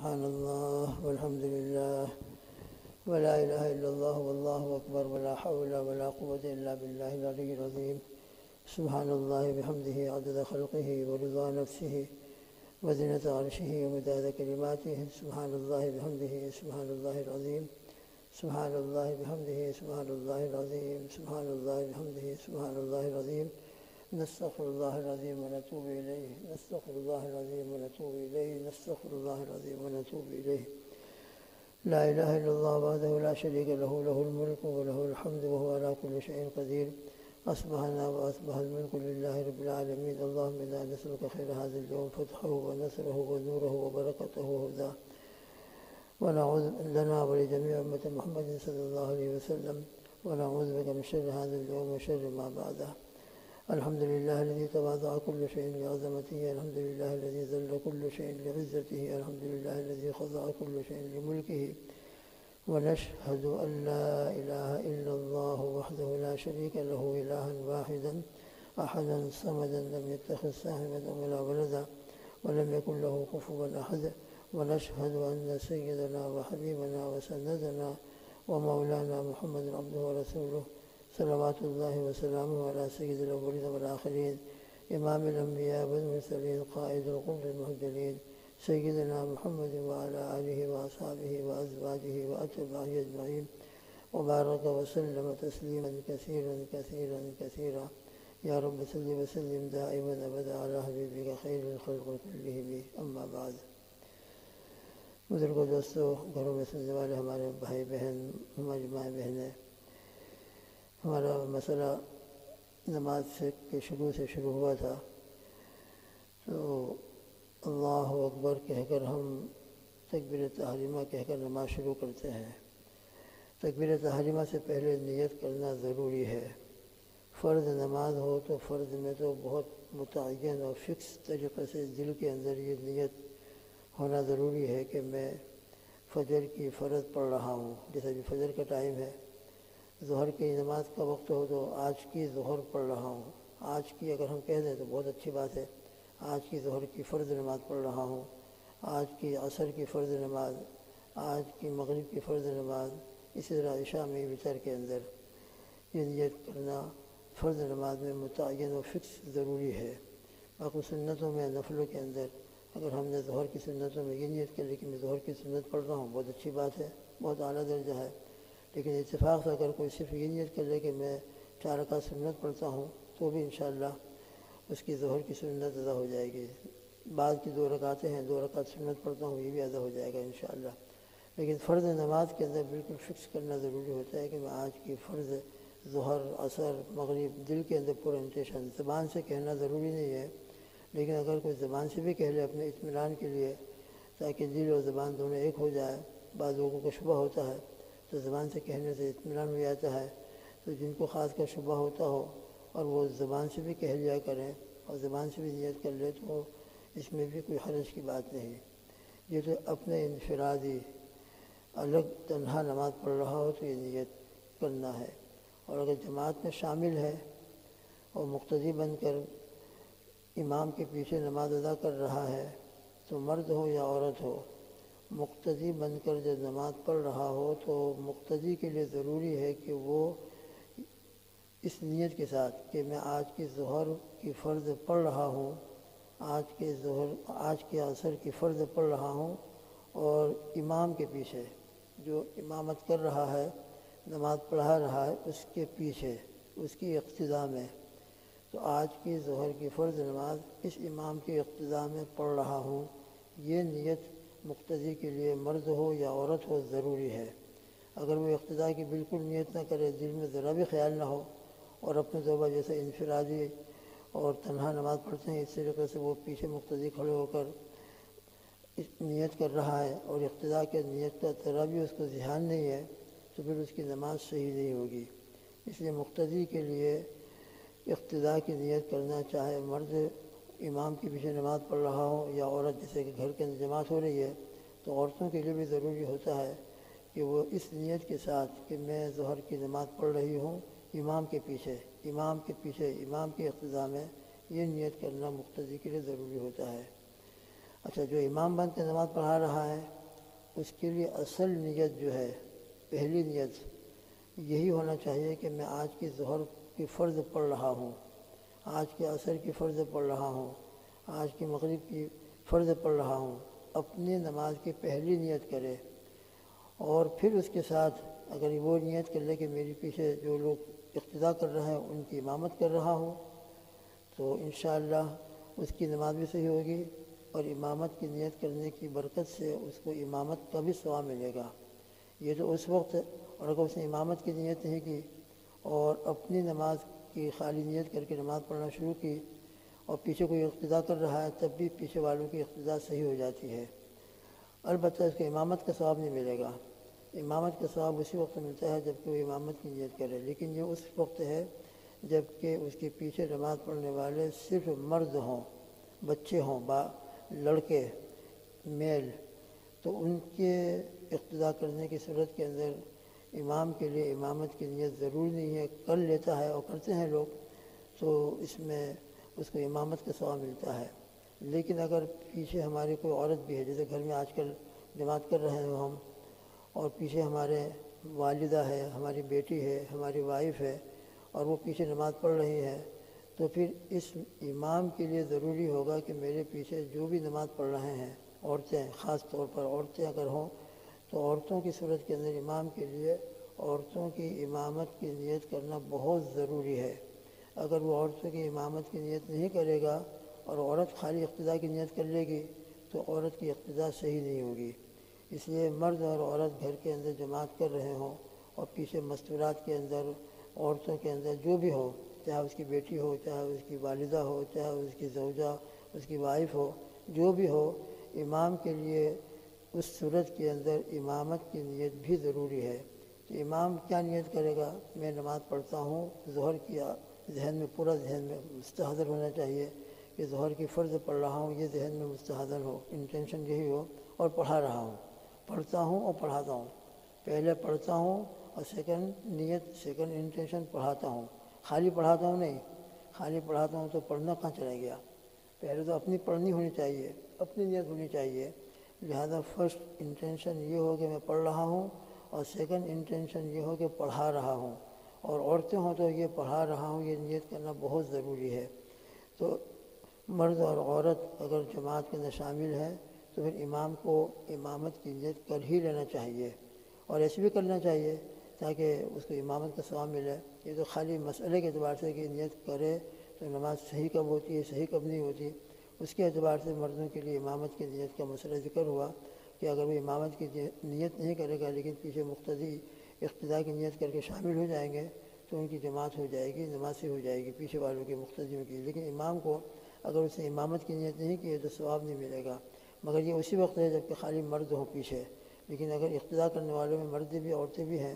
سبحان الله والحمد لله ولا إله إلا الله والله أكبر ولا حول ولا قوة إلا بالله العلي العظيم. سبحان الله بحمده عدد خلقه ورضا نفسه وزنة عرشه ومداد كلماته. سبحان الله بحمده سبحان الله العظيم. سبحان الله بحمده سبحان الله العظيم. سبحان الله بحمده سبحان الله العظيم. نستغفر الله العظيم ونتوب إليه. نستغفر الله العظيم ونتوب إليه. نستغفر الله العظيم ونتوب إليه. لا إله إلا الله وحده لا شريك له، له الملك وله الحمد وهو على كل شيء قدير. أصبحنا وأصبح الملك لله رب العالمين. اللهم إنا نسألك خير هذا اليوم، فتحه ونصره ونوره وبركته وهداه، ونعوذ لنا ولجميع أمة محمد صلى الله عليه وسلم، ونعوذ بك من شر هذا اليوم وشر ما بعده. الحمد لله الذي تواضع كل شيء لعظمته. الحمد لله الذي ذل كل شيء لعزته. الحمد لله الذي خضع كل شيء لملكه. ونشهد أن لا إله إلا الله وحده لا شريك له، إلها واحدا أحدا صمدا لم يتخذ صاحبا ولا ولدا ولم يكن له كفوا أحد. ونشهد أن سيدنا وحبيبنا وسندنا ومولانا محمد عبده ورسوله، صلوات الله وسلامه على سيد الأولين والآخرين، إمام الأنبياء والمرسلين، قائد الغر المهجلين، سيدنا محمد وعلى آله وأصحابه وأزواجه وأتباعه أجمعين، وبارك وسلم تسليما كثيرا كثيرا كثيرا. يا رب صل وسلم دائما أبدا على حبيبك خير الخلق كلهم. أما بعد. بزرگوں، دوستوں، گھروں میں سننے والے ہمارے بھائی بہن، ہماری ماں بہنیں، ہمارا مسئلہ نماز کے شروع سے شروع ہوا تھا. تو اللہ اکبر کہہ کر ہم تکبیر تحریمہ کہہ کر نماز شروع کرتے ہیں. تکبیر تحریمہ سے پہلے نیت کرنا ضروری ہے. فرض نماز ہو تو فرض میں تو بہت متعین اور فکس طریقے سے دل کے اندر یہ نیت ہونا ضروری ہے کہ میں فجر کی فرض پڑھ رہا ہوں. جیسے ابھی فجر کا ٹائم ہے، ظہر کی نماز کا وقت ہو تو آج کی ظہر پڑھ رہا ہوں. آج کی اگر ہم کہہ دیں تو بہت اچھی بات ہے. آج کی ظہر کی فرض نماز پڑھ رہا ہوں، آج کی عصر کی فرض نماز، آج کی مغرب کی فرض نماز. اسی طرح عشاء میں وتر کے اندر یہ نیت کرنا فرض نماز میں متعین و فکس ضروری ہے. باقی سنتوں میں، نفلوں کے اندر اگر ہم نے ظہر کی سنتوں میں یہ نیت کر لی کہ میں ظہر کی سنت پڑھ رہا ہوں، بہت اچھی بات ہے، بہت اعلیٰ درجہ ہے. لیکن اتفاق سے اگر کوئی صرف یہ نیت کر لے کہ میں 4 رکعت سنت پڑھتا ہوں، تو بھی انشاءاللہ اس کی ظہر کی سنت ادا ہو جائے گی. بعد کی 2 رکعتیں ہیں، 2 رکعت سنت پڑھتا ہوں، یہ بھی ادا ہو جائے گا انشاءاللہ. لیکن فرض نماز کے اندر بالکل فکس کرنا ضروری ہوتا ہے کہ میں آج کی فرض ظہر، عصر، مغرب دل کے اندر پورا انٹینشن. زبان سے کہنا ضروری نہیں ہے، لیکن اگر کوئی زبان سے بھی کہہ لے اپنے اطمینان کے لیے، تاکہ دل اور زبان دونوں ایک ہو جائے. بعض لوگوں کو شبہ ہوتا ہے تو زبان سے کہنے سے اطمینان ہو جاتا ہے. تو جن کو خاص کر شبہ ہوتا ہو اور وہ زبان سے بھی کہہ لیا کریں اور زبان سے بھی نیت کر لے، تو اس میں بھی کوئی حرج کی بات نہیں. یہ تو اپنے انفرادی الگ تنہا نماز پڑھ رہا ہو تو یہ نیت کرنا ہے. اور اگر جماعت میں شامل ہے اور مقتدی بن کر امام کے پیچھے نماز ادا کر رہا ہے، تو مرد ہو یا عورت ہو، مقتدی بن کر جب نماز پڑھ رہا ہو تو مقتدی کے لیے ضروری ہے کہ وہ اس نیت کے ساتھ کہ میں آج کی ظہر کی فرض پڑھ رہا ہوں، آج کے عصر کی فرض پڑھ رہا ہوں، اور امام کے پیچھے جو امامت کر رہا ہے، نماز پڑھا رہا ہے، اس کے پیچھے، اس کی اقتداء میں، تو آج کی ظہر کی فرض نماز اس امام کی اقتداء میں پڑھ رہا ہوں. یہ نیت مقتدی کے لیے مرد ہو یا عورت ہو ضروری ہے. اگر وہ اقتداء کی بالکل نیت نہ کرے، دل میں ذرا بھی خیال نہ ہو، اور اپنے طور جیسے انفرادی اور تنہا نماز پڑھتے ہیں اس طریقے سے وہ پیچھے مقتدی کھڑے ہو کر نیت کر رہا ہے اور اقتداء کے نیت کا ذرا بھی اس کو ذہن نہیں ہے، تو پھر اس کی نماز صحیح نہیں ہوگی. اس لیے مقتدی کے لیے اقتداء کی نیت کرنا، چاہے مرد امام کے پیچھے نماز پڑھ رہا ہو یا عورت، جیسے کہ گھر کے اندر جماعت ہو رہی ہے، تو عورتوں کے لیے بھی ضروری ہوتا ہے کہ وہ اس نیت کے ساتھ کہ میں ظہر کی نماز پڑھ رہی ہوں امام کے پیچھے، امام کی اقتداء میں، یہ نیت کرنا مقتدی کے لیے ضروری ہوتا ہے. اچھا، جو امام بن کے نماز پڑھا رہا ہے اس کے لیے اصل نیت جو ہے، پہلی نیت یہی ہونا چاہیے کہ میں آج کی ظہر کی فرض پڑھ رہا ہوں، آج کے عصر کی فرض پڑھ رہا ہوں، آج کی مغرب کی فرض پڑھ رہا ہوں، اپنی نماز کی پہلی نیت کرے۔ اور پھر اس کے ساتھ اگر وہ نیت کر لے کہ میری پیچھے جو لوگ اقتداء کر رہے ہیں ان کی امامت کر رہا ہوں، تو انشاءاللہ اس کی نماز بھی صحیح ہوگی، اور امامت کی نیت کرنے کی برکت سے اس کو امامت کا بھی ثواب ملے گا۔ یہ تو اس وقت، اور اگر اس نے امامت کی نیت نہیں کی اور اپنی نماز کی خالی نیت کر کے نماز پڑھنا شروع کی اور پیچھے کوئی اقتداء کر رہا ہے، تب بھی پیچھے والوں کی اقتداء صحیح ہو جاتی ہے، البتہ اس کو امامت کا ثواب نہیں ملے گا۔ امامت کا ثواب اسی وقت ملتا ہے جب کہ وہ امامت کی نیت کرے، لیکن یہ اس وقت ہے جب کہ اس کے پیچھے نماز پڑھنے والے صرف مرد ہوں، بچے ہوں، لڑکے، میل، تو ان کے اقتداء کرنے کی صورت کے اندر امام کے لیے امامت کی نیت ضروری نہیں ہے، کر لیتا ہے اور کرتے ہیں لوگ، تو اس میں اس کو امامت کا ثواب ملتا ہے۔ لیکن اگر پیچھے ہماری کوئی عورت بھی ہے، جیسے گھر میں آج کل جماعت کر رہے ہیں ہم، اور پیچھے ہمارے والدہ ہے، ہماری بیٹی ہے، ہماری وائف ہے، اور وہ پیچھے نماز پڑھ رہی ہے، تو پھر اس امام کے لیے ضروری ہوگا کہ میرے پیچھے جو بھی نماز پڑھ رہے ہیں، عورتیں، خاص طور پر عورتیں اگر ہوں تو عورتوں کی صورت کے اندر امام کے لیے عورتوں کی امامت کی نیت کرنا بہت ضروری ہے۔ اگر وہ عورتوں کی امامت کی نیت نہیں کرے گا اور عورت خالی اقتداء کی نیت کر لے گی تو عورت کی اقتداء صحیح نہیں ہوگی۔ اس لیے مرد اور عورت گھر کے اندر جماعت کر رہے ہوں اور پیچھے مستورات کے اندر عورتوں کے اندر جو بھی ہو، چاہے اس کی بیٹی ہو، چاہے اس کی والدہ ہو، چاہے اس کی زوجہ، اس کی وائف ہو، جو بھی ہو، امام کے لیے اس صورت کے اندر امامت کی نیت بھی ضروری ہے۔ کہ امام کیا نیت کرے گا؟ میں نماز پڑھتا ہوں، ظہر کیا، ذہن میں، پورا ذہن میں مستحضر ہونا چاہیے کہ ظہر کی فرض پڑھ رہا ہوں، یہ ذہن میں مستحضر ہو، انٹینشن یہی ہو، اور پڑھا رہا ہوں، پڑھتا ہوں اور پڑھاتا ہوں، پہلے پڑھتا ہوں اور سیکنڈ نیت، سیکنڈ انٹینشن پڑھاتا ہوں، خالی پڑھاتا ہوں نہیں، خالی پڑھاتا ہوں تو پڑھنا کہاں چلا گیا؟ پہلے تو اپنی پڑھنی ہونی چاہیے، اپنی نیت ہونی چاہیے، لہذا فرسٹ انٹینشن یہ ہو کہ میں پڑھ رہا ہوں، اور سیکنڈ انٹینشن یہ ہو کہ پڑھا رہا ہوں، اور عورتیں ہوں تو یہ پڑھا رہا ہوں، یہ نیت کرنا بہت ضروری ہے۔ تو مرد اور عورت اگر جماعت کے اندر شامل ہے تو پھر امام کو امامت کی نیت کر ہی لینا چاہیے، اور ایسے بھی کرنا چاہیے تاکہ اس کو امامت کا ثواب ملے۔ یہ تو خالی مسئلے کے اعتبار سے کہ نیت کرے تو نماز صحیح کب ہوتی ہے، صحیح کب نہیں ہوتی، اس کے اعتبار سے مردوں کے لیے امامت کی نیت کا مسئلہ ذکر ہوا کہ اگر وہ امامت کی نیت نہیں کرے گا لیکن پیچھے مقتدی اقتداء کی نیت کر کے شامل ہو جائیں گے تو ان کی جماعت ہو جائے گی، نماز سے ہو جائے گی پیچھے والوں کی، مقتدیوں کی۔ لیکن امام کو اگر اس نے امامت کی نیت نہیں کی ہے تو ثواب نہیں ملے گا، مگر یہ اسی وقت ہے جب کہ خالی مرد ہوں پیچھے۔ لیکن اگر اقتداء کرنے والوں میں مرد بھی، عورتیں بھی ہیں،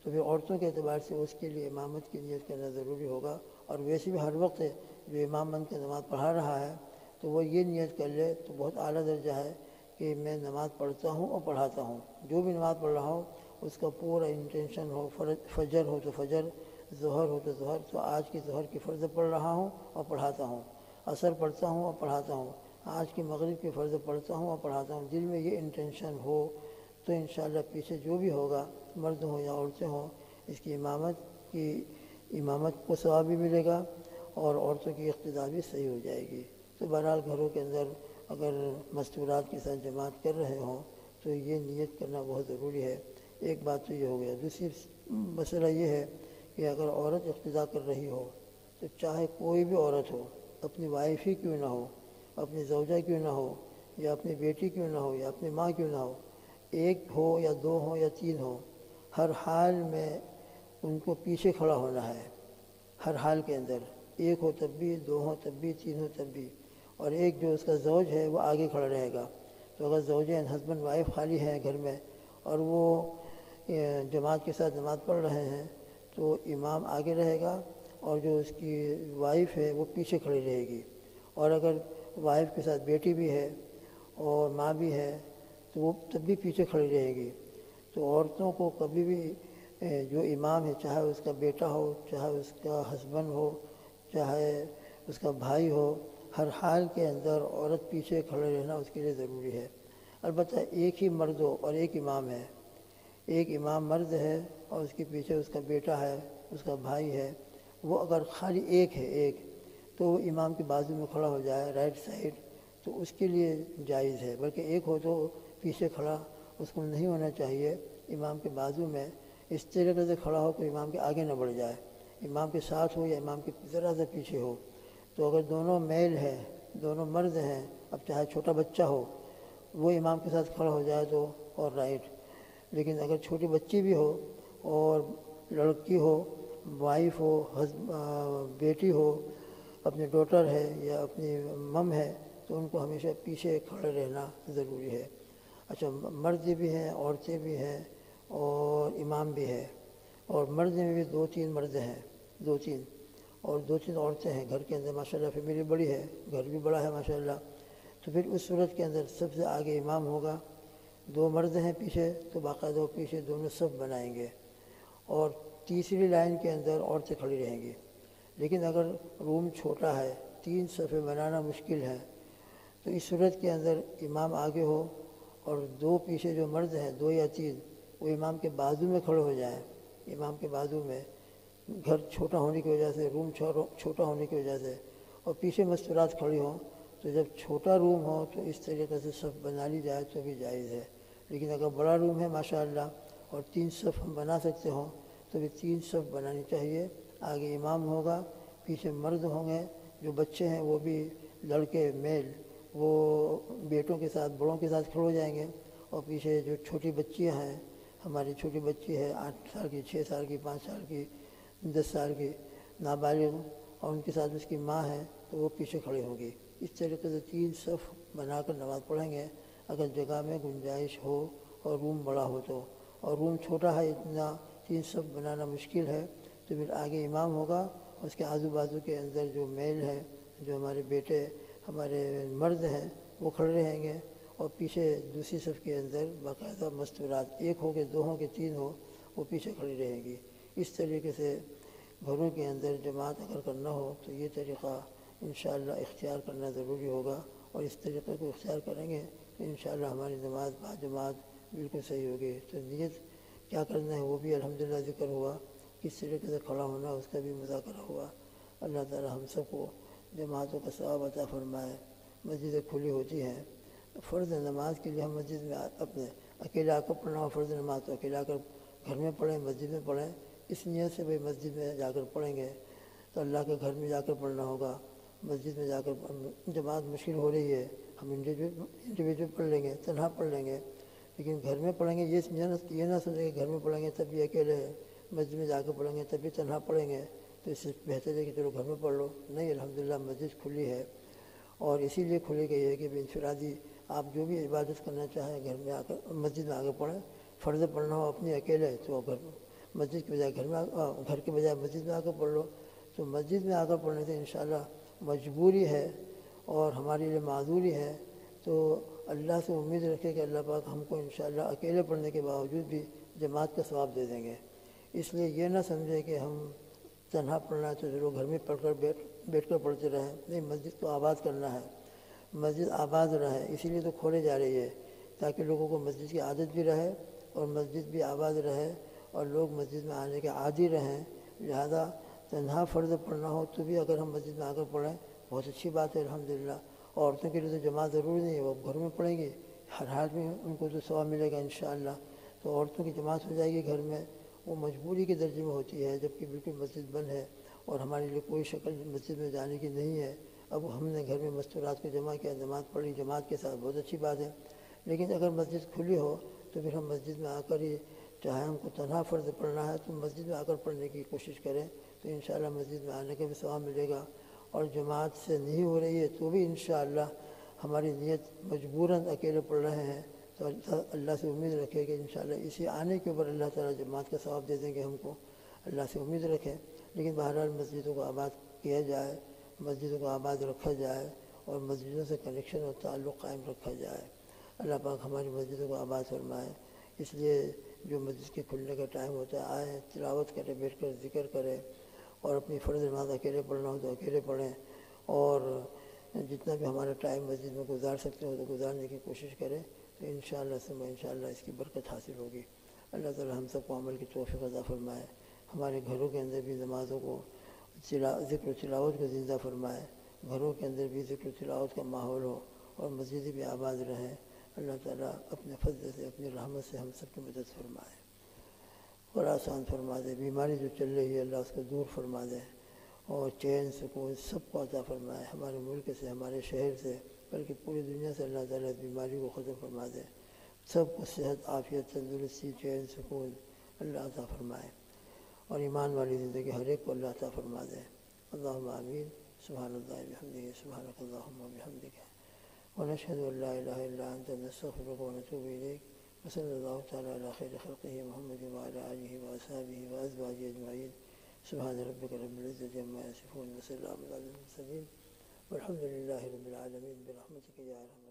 تو پھر عورتوں کے اعتبار سے اس کے لیے امامت کی نیت کرنا ضروری ہوگا، اور ویسے بھی ہر وقت جو امام بن کے نماز پڑھا رہا ہے تو وہ یہ نیت کر لے تو بہت اعلیٰ درجہ ہے کہ میں نماز پڑھتا ہوں اور پڑھاتا ہوں، جو بھی نماز پڑھ رہا ہوں اس کا پورا انٹینشن ہو، فجر ہو تو فجر، ظہر ہو تو ظہر، تو آج کی ظہر کی فرض پڑھ رہا ہوں اور پڑھاتا ہوں، عصر پڑھتا ہوں اور پڑھاتا ہوں، آج کی مغرب کی فرض پڑھتا ہوں اور پڑھاتا ہوں، دل میں یہ انٹینشن ہو تو انشاءاللہ پیچھے جو بھی ہوگا، مرد ہوں یا عورتیں ہوں، اس کی امامت کو ثواب بھی ملے گا اور عورتوں کی اقتداء بھی صحیح ہو جائے گی۔ تو بہرحال گھروں کے اندر اگر مستورات کے ساتھ جماعت کر رہے ہوں تو یہ نیت کرنا بہت ضروری ہے۔ ایک بات تو یہ ہو گیا۔ دوسری مسئلہ یہ ہے کہ اگر عورت اقتداء کر رہی ہو تو چاہے کوئی بھی عورت ہو، اپنی وائف ہی کیوں نہ ہو، اپنی زوجہ کیوں نہ ہو، یا اپنی بیٹی کیوں نہ ہو، یا اپنی ماں کیوں نہ ہو، ایک ہو یا دو ہو یا تین ہو، ہر حال میں ان کو پیچھے کھڑا ہونا ہے، ہر حال کے اندر، ایک ہو تب بھی، دو ہو تب بھی، تین ہو تب بھی، اور ایک جو اس کا زوج ہے وہ آگے کھڑا رہے گا۔ تو اگر زوجین، ہسبینڈ وائف خالی ہیں گھر میں اور وہ جماعت کے ساتھ نماز پڑھ رہے ہیں تو امام آگے رہے گا اور جو اس کی وائف ہے وہ پیچھے کھڑی رہے گی، اور اگر وائف کے ساتھ بیٹی بھی ہے اور ماں بھی ہے تو وہ تب بھی پیچھے کھڑی رہے گی۔ تو عورتوں کو کبھی بھی جو امام ہے، چاہے اس کا بیٹا ہو، چاہے اس کا ہسبینڈ ہو، چاہے اس کا بھائی ہو، ہر حال کے اندر عورت پیچھے کھڑے رہنا اس کے لیے ضروری ہے۔ البتہ ایک ہی مرد ہو اور ایک امام ہے، ایک امام مرد ہے اور اس کے پیچھے اس کا بیٹا ہے، اس کا بھائی ہے، وہ اگر خالی ایک ہے تو وہ امام کے بازو میں کھڑا ہو جائے رائٹ سائڈ تو اس کے لیے جائز ہے، بلکہ ایک ہو تو پیچھے کھڑا اس کو نہیں ہونا چاہیے، امام کے بازو میں اس طریقے سے کھڑا ہو کہ امام کے آگے نہ بڑھ جائے، امام کے ساتھ ہو یا امام کے ذرا سا پیچھے ہو۔ تو اگر دونوں میل ہیں، دونوں مرد ہیں، اب چاہے چھوٹا بچہ ہو وہ امام کے ساتھ کھڑا ہو جائے تو اور رائٹ، لیکن اگر چھوٹی بچی بھی ہو اور لڑکی ہو، وائف ہو، بیٹی ہو، اپنی ڈاٹر ہے یا اپنی مم ہے تو ان کو ہمیشہ پیچھے کھڑے رہنا ضروری ہے۔ اچھا، مرد بھی ہیں، عورتیں بھی ہیں اور امام بھی ہے، اور مرد میں بھی 2-3 مرد ہیں، 2-3 اور 2-3 عورتیں ہیں گھر کے اندر، ماشاءاللہ فیملی بڑی ہے، گھر بھی بڑا ہے ماشاءاللہ، تو پھر اس صورت کے اندر سب سے آگے امام ہوگا، 2 مرد ہیں پیچھے تو باقاعدہ پیچھے دونوں صف بنائیں گے، اور تیسری لائن کے اندر عورتیں کھڑی رہیں گی۔ لیکن اگر روم چھوٹا ہے، 3 صفیں بنانا مشکل ہے، تو اس صورت کے اندر امام آگے ہو اور 2 پیچھے جو مرد ہیں، 2 یا 3 وہ امام کے بازو میں کھڑے ہو جائیں، امام کے بازو میں، گھر چھوٹا ہونے کی وجہ سے، روم چھوٹا ہونے کی وجہ سے، اور پیچھے مستورات کھڑی ہوں، تو جب چھوٹا روم ہو تو اس طریقے سے صف بنا لی جائے تو بھی جائز ہے۔ لیکن اگر بڑا روم ہے ماشاءاللہ اور 3 صف ہم بنا سکتے ہوں تو بھی 3 صف بنانی چاہیے، آگے امام ہوگا، پیچھے مرد ہوں گے، جو بچے ہیں وہ بھی لڑکے میل وہ بیٹوں کے ساتھ، بڑوں کے ساتھ کھڑے ہو جائیں گے، اور پیچھے جو چھوٹی بچیاں ہیں، ہماری چھوٹی بچی ہے 8 سال کی، 6 سال کی، 5 سال کی، 10 سال کی نابالغ، اور ان کے ساتھ اس کی ماں ہے تو وہ پیچھے کھڑی ہوگی۔ اس طریقے سے 3 صف بنا کر نماز پڑھیں گے اگر جگہ میں گنجائش ہو اور روم بڑا ہو تو، اور روم چھوٹا ہے، اتنا 3 صف بنانا مشکل ہے، تو پھر آگے امام ہوگا، اس کے آزو بازو کے اندر جو میل ہے، جو ہمارے بیٹے، ہمارے مرد ہیں وہ کھڑے رہیں گے، اور پیچھے دوسری صف کے اندر باقاعدہ مستورات، 1 ہو کے 2 ہو کے 3 ہو، وہ پیچھے کھڑی رہیں گی۔ اس طریقے سے گھروں کے اندر جماعت اگر کرنا ہو تو یہ طریقہ انشاءاللہ اختیار کرنا ضروری ہوگا، اور اس طریقے کو اختیار کریں گے تو انشاءاللہ ہماری نماز باجماعت بالکل صحیح ہوگی۔ تو نیت کیا کرنا ہے وہ بھی الحمدللہ ذکر ہوا، کس طریقے سے کھڑا ہونا اس کا بھی مذاکرہ ہوا۔ اللہ تعالی ہم سب کو جماعتوں کا ثواب عطا فرمائے۔ مسجدیں کھلی ہوتی ہیں، فرض نماز کے لیے ہم مسجد میں اپنے اکیلے آ کر پڑھنا ہو فرض نماز تو اکیلے آ کر گھر میں پڑھیں، مسجد میں پڑھیں، اس نیت سے بھئی مسجد میں جا کر پڑھیں گے تو اللہ کے گھر میں جا کر پڑھنا ہوگا، مسجد میں جا کر جماعت مشکل ہو رہی ہے، ہم انڈیویجول پڑھ لیں گے، تنہا پڑھ لیں گے، لیکن گھر میں پڑھیں گے یہ نہ سمجھیں کہ گھر میں پڑھیں گے تب بھی اکیلے ہیں، مسجد میں جا کر پڑھیں گے تب بھی تنہا پڑھیں گے تو اس سے بہتر ہے کہ چلو گھر میں پڑھ لو۔ نہیں، الحمدللہ مسجد کھلی ہے، اور اسی لیے کھلی گئی ہے کہ انفرادی آپ جو بھی عبادت کرنا چاہیں گھر میں آ کر مسجد میں آ کر پڑھیں، فرض پڑھنا ہو اپنی اکیلے تو مسجد کے بجائے گھر کے بجائے مسجد میں آ کر پڑھ لو۔ تو مسجد میں آ کر پڑھنے سے انشاءاللہ مجبوری ہے اور ہمارے لیے معذوری ہے، تو اللہ سے امید رکھے کہ اللہ پاک ہم کو انشاءاللہ اکیلے پڑھنے کے باوجود بھی جماعت کا ثواب دے دیں گے۔ اس لیے یہ نہ سمجھے کہ ہم تنہا پڑھنا ہے تو چلو گھر میں پڑھ کر بیٹھ کر پڑھتے رہیں، نہیں، مسجد کو آباد کرنا ہے، مسجد آباد رہے، اسی لیے تو کھولے جا رہی ہے تاکہ لوگوں کو مسجد کی عادت بھی رہے اور مسجد بھی آباد رہے اور لوگ مسجد میں آنے کے عادی رہیں۔ لہذا تنہا فرض پڑھنا ہو تو بھی اگر ہم مسجد میں آ کر پڑھیں بہت اچھی بات ہے الحمدللہ۔ عورتوں کے لیے تو جماعت ضروری نہیں ہے، وہ گھر میں پڑھیں گی، ہر حال میں ان کو تو ثواب ملے گا انشاءاللہ۔ تو عورتوں کی جماعت ہو جائے گی گھر میں، وہ مجبوری کے درجے میں ہوتی ہے، جبکہ بالکل مسجد بند ہے اور ہمارے لیے کوئی شکل مسجد میں جانے کی نہیں ہے۔ اب ہم نے گھر میں مستورات کو جمع کیا، نماز پڑھی جماعت کے ساتھ، بہت اچھی بات ہے، لیکن اگر مسجد کھلی ہو تو پھر ہم مسجد میں آ کر ہی، چاہے ہم کو تنہا فرض پڑھنا ہے تو مسجد میں آ کر پڑھنے کی کوشش کریں تو انشاءاللہ مسجد میں آنے کا بھی ثواب ملے گا، اور جماعت سے نہیں ہو رہی ہے تو بھی انشاءاللہ ہماری نیت مجبوراً اکیلے پڑھ رہے ہیں تو اللہ سے امید رکھے کہ انشاءاللہ اسی آنے کے اوپر اللہ تعالیٰ جماعت کا ثواب دے دیں گے ہم کو، اللہ سے امید رکھیں۔ لیکن بہرحال مسجدوں کو آباد کیا جائے، مسجدوں کو آباد رکھا جائے اور مسجدوں سے کنیکشن اور تعلق قائم رکھا جائے۔ اللہ پاک ہماری مسجدوں کو آباد فرمائے۔ اس لیے جو مسجد کے کھلنے کا ٹائم ہوتا ہے آئیں، تلاوت کریں، بیٹھ کر ذکر کریں، اور اپنی فرض نماز اکیلے پڑھنا ہو تو اکیلے پڑھیں، اور جتنا بھی ہمارا ٹائم مسجد میں گزار سکتے ہو تو گزارنے کی کوشش کریں، تو انشاءاللہ ثم انشاءاللہ اس کی برکت حاصل ہوگی۔ اللہ تعالی ہم سب کو عمل کی توفیق عطا فرمائے، ہمارے گھروں کے اندر بھی نمازوں کو ذکر و تلاوت کو زندہ فرمائے، گھروں کے اندر بھی ذکر و تلاوت کا ماحول ہو اور مسجد بھی آباد رہیں۔ اللہ تعالیٰ اپنے فضل سے اپنی رحمت سے ہم سب کی مدد فرمائے اور آسان فرما دے۔ بیماری جو چل رہی ہے اللہ اس کو دور فرما دے اور چین سکون سب کو عطا فرمائے، ہمارے ملک سے، ہمارے شہر سے، بلکہ پوری دنیا سے اللہ تعالیٰ اس بیماری کو ختم فرما دے، سب کو صحت، عافیت، تندرستی، چین سکون اللہ عطا فرمائے اور ایمان والی زندگی ہر ایک کو اللہ عطا فرما دے۔ اللہم آمین۔ سبحان اللہ بحمدہ، سبحانک اللہم وبحمدک، ونشہد ان لا الہ الا انت، نستغفرک ونتوب الیک، وصلی اللہ تعالی علی خیر خلقہ محمد وعلی آلہ واصحابہ وازواجہ اجمعین۔ سبحان ربک رب العزۃ عما یصفون، وسلام علی المرسلین، والحمد للہ رب العالمین، برحمتک یا ارحم